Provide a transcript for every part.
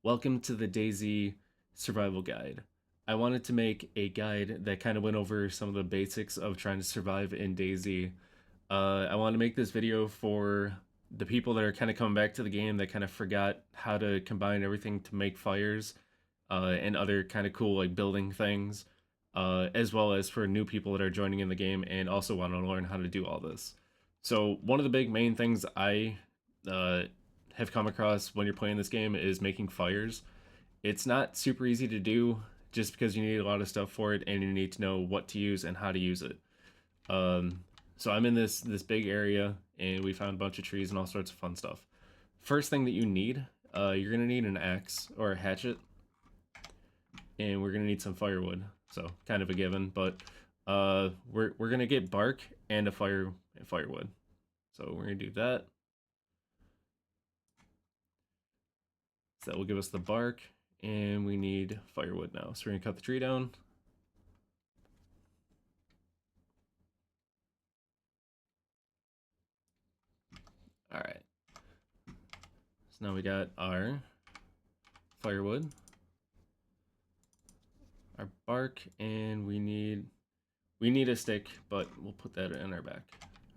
Welcome to the DayZ survival guide. I wanted to make a guide that kind of went over some of the basics of trying to survive in DayZ. I want to make this video for the people that are kind of coming back to the game that kind of forgot how to combine everything to make fires and other kind of cool like building things, as well as for new people that are joining in the game and also want to learn how to do all this. So one of the big main things I uh, have come across when you're playing this game is making fires. It's not super easy to do just because you need a lot of stuff for it and you need to know what to use and how to use it. Um, so I'm in this big area and we found a bunch of trees and all sorts of fun stuff. First thing that you need, you're gonna need an axe or a hatchet, and we're gonna need some firewood. So kind of a given, but we're gonna get bark and a firewood. So we're gonna do that. So that will give us the bark, and we need firewood now. So we're gonna cut the tree down. All right. So now we got our firewood, our bark, and we need a stick, but we'll put that in our back.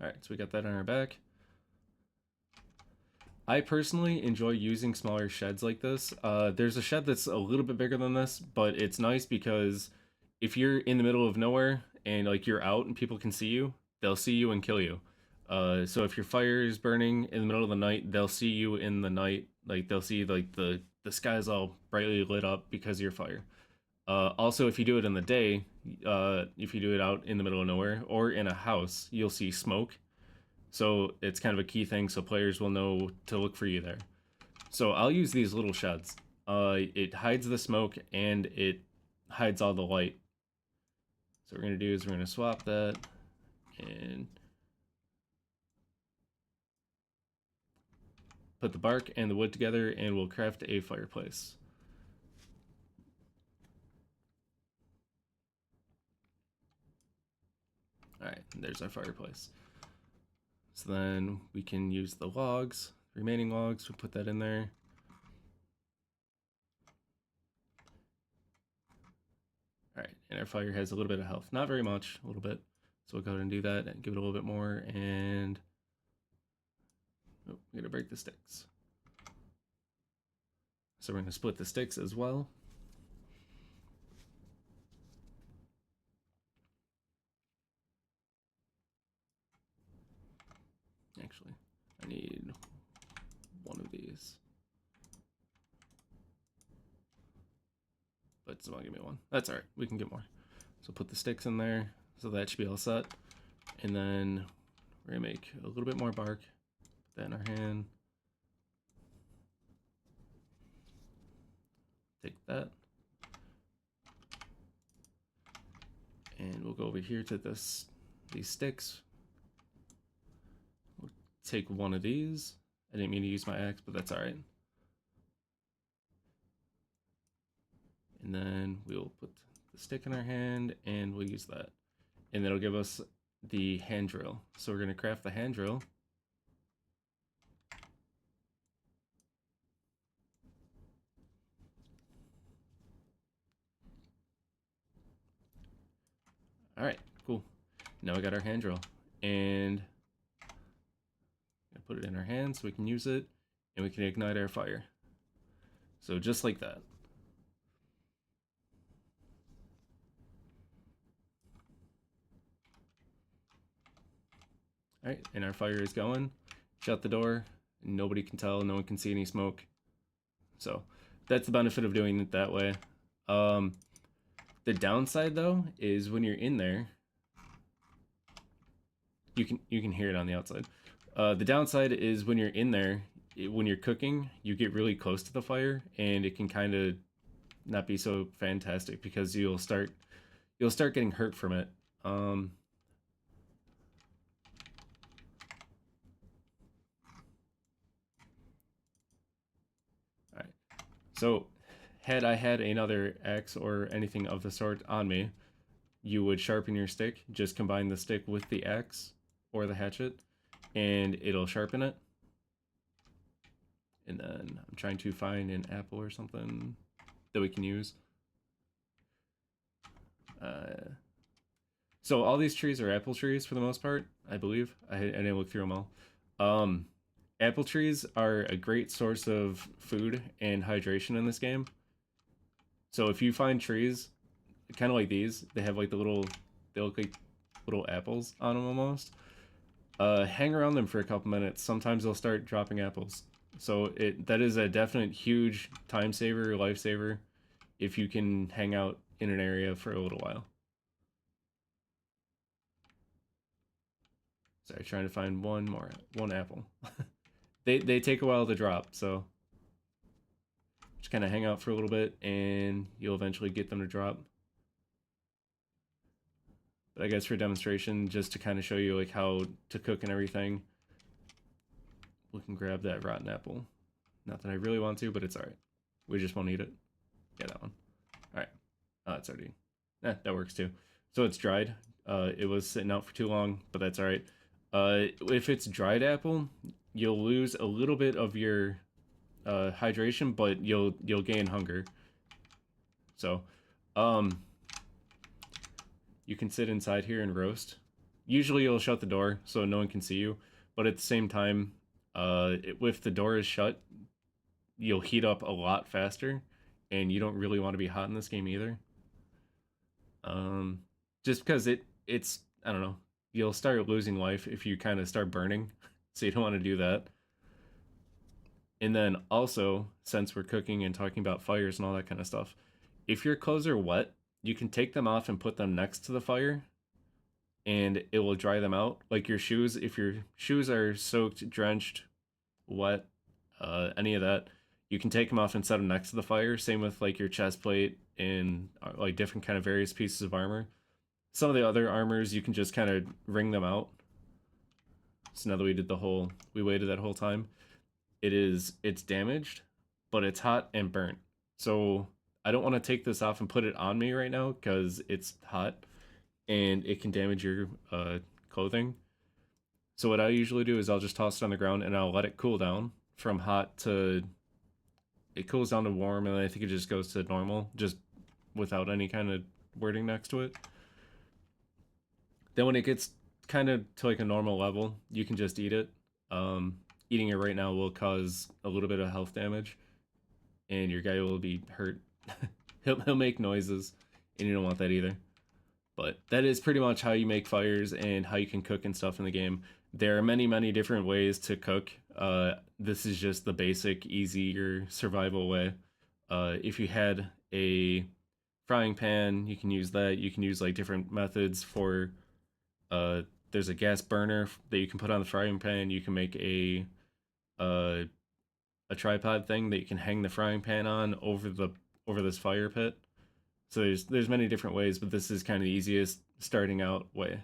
All right, so we got that on our back. I personally enjoy using smaller sheds like this. There's a shed that's a little bit bigger than this, but it's nice because if you're in the middle of nowhere and like you're out and people can see you, they'll see you and kill you. So if your fire is burning in the middle of the night, they'll see you in the night. Like they'll see like the sky's all brightly lit up because of your fire. Also, if you do it in the day, if you do it out in the middle of nowhere or in a house, you'll see smoke, so it's kind of a key thing so players will know to look for you there. So I'll use these little sheds. It hides the smoke and it hides all the light. So what we're going to do is we're going to swap that and put the bark and the wood together and we'll craft a fireplace. Alright, there's our fireplace. So then we can use the logs, remaining logs, we'll put that in there. Alright, and our fire has a little bit of health. Not very much, a little bit. So we'll go ahead and do that and give it a little bit more, and oh, we're gonna break the sticks. So we're gonna split the sticks as well. Actually, I need one of these. But it's not gonna give me one. That's alright, we can get more. So put the sticks in there, so that should be all set. And then we're gonna make a little bit more bark, put that in our hand. Take that. And we'll go over here to these sticks. We'll take one of these. I didn't mean to use my axe, but that's alright. And then we'll put the stick in our hand and we'll use that. And that'll give us the hand drill. So we're gonna craft the hand drill. Alright, cool. Now we got our hand drill. And put it in our hand so we can use it and we can ignite our fire. So just like that. Alright, and our fire is going. Shut the door. Nobody can tell. No one can see any smoke. So that's the benefit of doing it that way. The downside though is when you're in there, you can hear it on the outside. The downside is when you're in there, when you're cooking, you get really close to the fire, and it can kind of not be so fantastic because you'll start getting hurt from it. All right. So, had I had another axe or anything of the sort on me, you would sharpen your stick. Just combine the stick with the axe or the hatchet, and it'll sharpen it. And then I'm trying to find an apple or something that we can use. So all these trees are apple trees for the most part, I believe. I didn't look through them all. Apple trees are a great source of food and hydration in this game. So if you find trees, kind of like these, they have like they look like little apples on them almost. Hang around them for a couple minutes. Sometimes they'll start dropping apples. So that is a definite huge time saver, lifesaver, if you can hang out in an area for a little while. Sorry, trying to find one apple. They take a while to drop, so just kind of hang out for a little bit, and you'll eventually get them to drop. But I guess for demonstration, just to kind of show you like how to cook and everything, we can grab that rotten apple. Not that I really want to, but it's alright. We just won't eat it. Yeah, that one. Alright. It's already... that works too. So it's dried. It was sitting out for too long, but that's alright. If it's dried apple, you'll lose a little bit of your hydration, but you'll gain hunger. So, you can sit inside here and roast. Usually you'll shut the door so no one can see you, but at the same time, if the door is shut, you'll heat up a lot faster, and you don't really want to be hot in this game either. Just because it's I don't know, you'll start losing life if you kind of start burning, so you don't want to do that. And then also, since we're cooking and talking about fires and all that kind of stuff, if your clothes are wet, you can take them off and put them next to the fire, and it will dry them out. Like your shoes, if your shoes are soaked, drenched, wet, any of that, you can take them off and set them next to the fire. Same with like your chest plate and like different kind of various pieces of armor. Some of the other armors, you can just kind of wring them out. So now that we waited that whole time, it's damaged, but it's hot and burnt. So I don't want to take this off and put it on me right now because it's hot and it can damage your clothing. So what I usually do is I'll just toss it on the ground and I'll let it cool down from hot to... It cools down to warm, and I think it just goes to normal, just without any kind of wording next to it. Then when it gets kind of to like a normal level, you can just eat it. Eating it right now will cause a little bit of health damage, and your guy will be hurt. He'll make noises, and you don't want that either. But that is pretty much how you make fires and how you can cook and stuff in the game. There are many different ways to cook. This is just the basic, easier survival way. If you had a frying pan, you can use that. You can use like different methods for... there's a gas burner that you can put on the frying pan. You can make a tripod thing that you can hang the frying pan on over this fire pit. So there's many different ways, but this is kind of the easiest starting out way.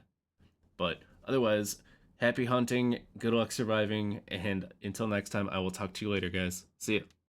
But otherwise, happy hunting, good luck surviving, and until next time, I will talk to you later, guys. See ya.